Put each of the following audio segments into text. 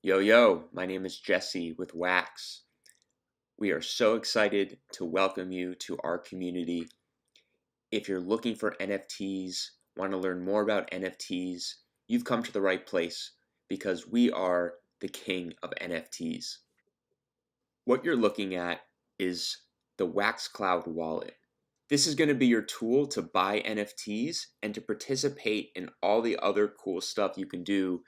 Yo, my name is Jesse with Wax. We are so excited to welcome you to our community. If you're looking for NFTs, want to learn more about NFTs, you've come to the right place because we are the king of NFTs. What you're looking at is the Wax Cloud wallet. This is going to be your tool to buy NFTs and to participate in all the other cool stuff you can do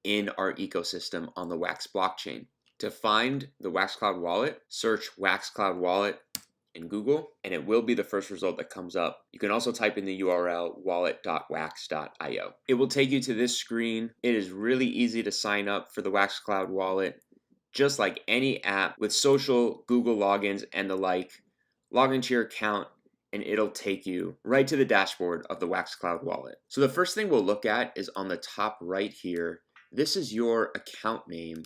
in our ecosystem on the Wax blockchain. To find the Wax Cloud wallet, search Wax Cloud wallet in Google, and it will be the first result that comes up. You can also type in the URL wallet.wax.io. It will take you to this screen. It is really easy to sign up for the Wax Cloud wallet. Just like any app with social, Google logins, and the like, log into your account and it'll take you right to the dashboard of the Wax Cloud wallet. So the first thing we'll look at is on the top right here. This is your account name.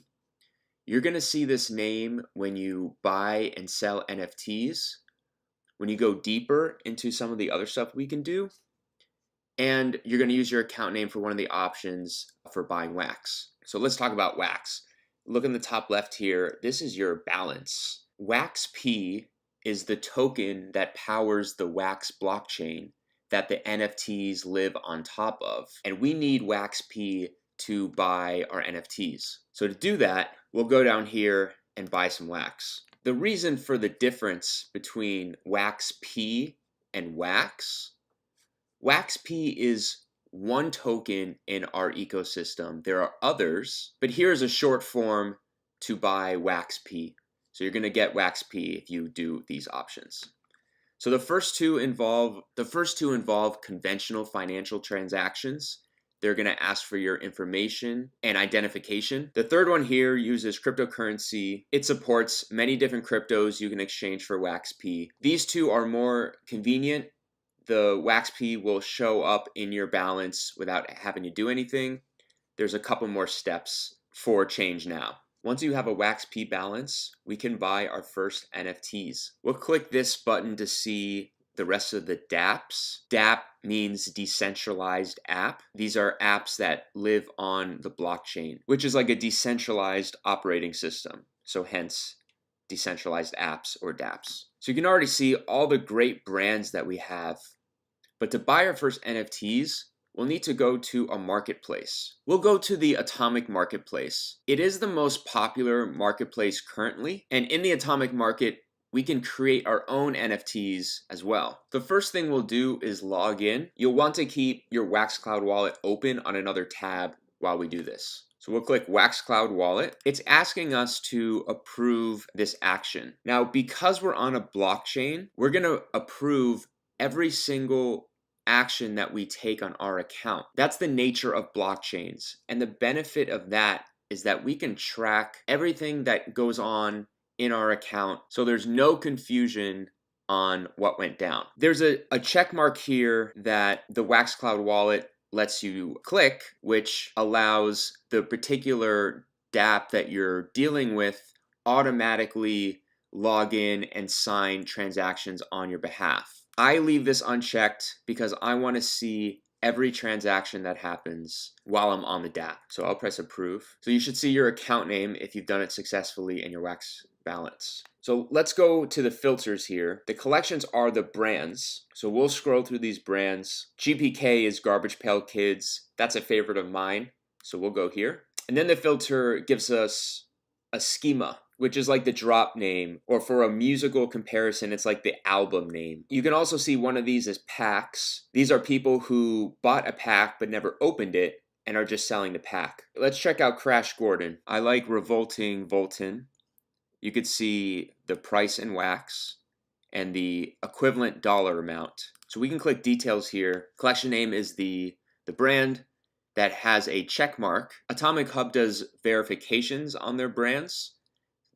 You're going to see this name when you buy and sell NFTs, when you go deeper into some of the other stuff we can do, and you're going to use your account name for one of the options for buying Wax. So let's talk about Wax. Look in the top left here. This is your balance. WaxP is the token that powers the Wax blockchain that the NFTs live on top of. And we need WaxP to buy our NFTs. So to do that, we'll go down here and buy some Wax. The reason for the difference between WaxP and Wax, WaxP is one token in our ecosystem. There are others, but here's a short form to buy WaxP. So you're going to get WaxP if you do these options. So the first two involve conventional financial transactions. They're going to ask for your information and identification. The third one here uses cryptocurrency. It supports many different cryptos you can exchange for WaxP. These two are more convenient. The WaxP will show up in your balance without having to do anything. There's a couple more steps for change now. Once you have a WaxP balance, we can buy our first NFTs. We'll click this button to see the rest of the dApps. dApp means decentralized app. These are apps that live on the blockchain, which is like a decentralized operating system. So hence, decentralized apps or dApps. So you can already see all the great brands that we have. But to buy our first NFTs, we'll need to go to a marketplace. We'll go to the Atomic Marketplace. It is the most popular marketplace currently. And in the Atomic Market, we can create our own NFTs as well. The first thing we'll do is log in. You'll want to keep your Wax Cloud wallet open on another tab while we do this. So we'll click Wax Cloud wallet. It's asking us to approve this action. Now, because we're on a blockchain, we're going to approve every single action that we take on our account. That's the nature of blockchains. And the benefit of that is that we can track everything that goes on in our account, so there's no confusion on what went down. There's a check mark here that the Wax Cloud wallet lets you click, which allows the particular dApp that you're dealing with automatically log in and sign transactions on your behalf. I leave this unchecked because I want to see every transaction that happens while I'm on the dApp. So I'll press approve. So you should see your account name if you've done it successfully in your Wax balance. So let's go to the filters here. The collections are the brands. So we'll scroll through these brands. GPK is Garbage Pail Kids. That's a favorite of mine. So we'll go here. And then the filter gives us a schema, which is like the drop name, or for a musical comparison, it's like the album name. You can also see one of these as packs. These are people who bought a pack but never opened it and are just selling the pack. Let's check out Crash Gordon. I like Revolting Volton. You could see the price in Wax and the equivalent dollar amount. So we can click details here. Collection name is the brand that has a check mark. Atomic Hub does verifications on their brands.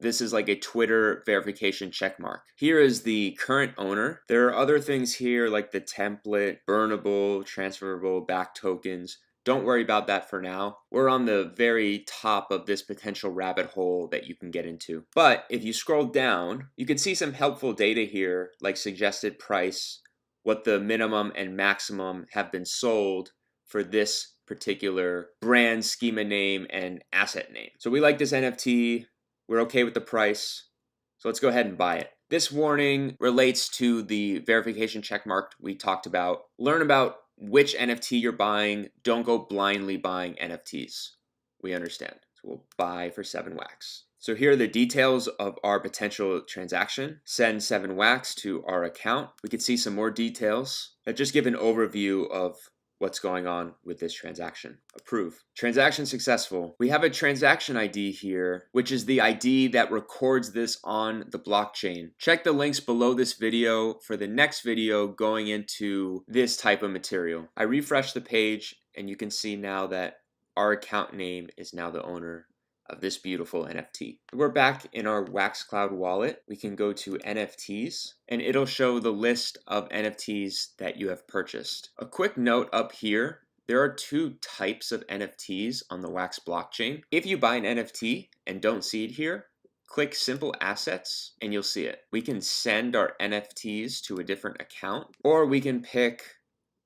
This is like a Twitter verification checkmark. Here is the current owner. There are other things here like the template, burnable, transferable, back tokens. Don't worry about that for now. We're on the very top of this potential rabbit hole that you can get into. But if you scroll down, you can see some helpful data here, like suggested price, what the minimum and maximum have been sold for this particular brand, schema name, and asset name. So we like this NFT. We're okay with the price. So let's go ahead and buy it. This warning relates to the verification checkmark we talked about. Learn about which NFT you're buying. Don't go blindly buying NFTs. We understand. So we'll buy for 7 wax. So here are the details of our potential transaction. Send 7 wax to our account. We can see some more details that just give an overview of what's going on with this transaction. Approve. Transaction successful. We have a transaction ID here, which is the ID that records this on the blockchain. Check the links below this video for the next video going into this type of material. I refresh the page and you can see now that our account name is now the owner of this beautiful NFT. We're back in our WaxCloud wallet. We can go to NFTs and it'll show the list of NFTs that you have purchased. A quick note up here, there are 2 types of NFTs on the Wax blockchain. If you buy an NFT and don't see it here, click Simple Assets and you'll see it. We can send our NFTs to a different account, or we can pick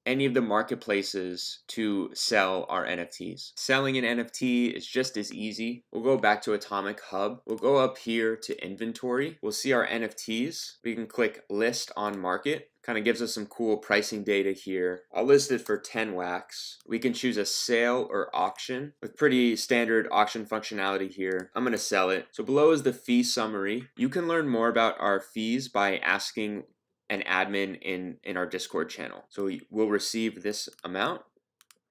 any of the marketplaces to sell our NFTs. Selling an NFT is just as easy. We'll go back to Atomic Hub. We'll go up here to inventory. We'll see our NFTs. We can click list on market. Kind of gives us some cool pricing data here. I'll list it for 10 wax. We can choose a sale or auction with pretty standard auction functionality here. I'm going to sell it. So below is the fee summary. You can learn more about our fees by asking an admin in our Discord channel. So we'll receive this amount.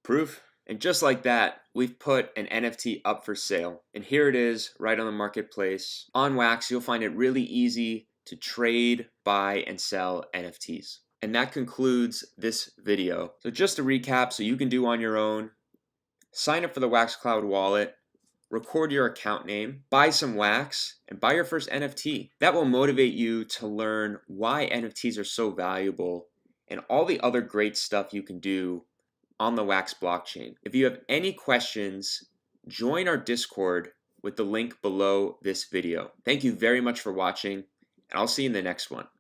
Proof. And just like that, we've put an NFT up for sale. And here it is right on the marketplace. On Wax, you'll find it really easy to trade, buy, and sell NFTs. And that concludes this video. So just to recap, so you can do on your own, sign up for the WaxCloud wallet, record your account name, buy some wax, and buy your first NFT. That will motivate you to learn why NFTs are so valuable and all the other great stuff you can do on the Wax blockchain. If you have any questions, join our Discord with the link below this video. Thank you very much for watching, and I'll see you in the next one.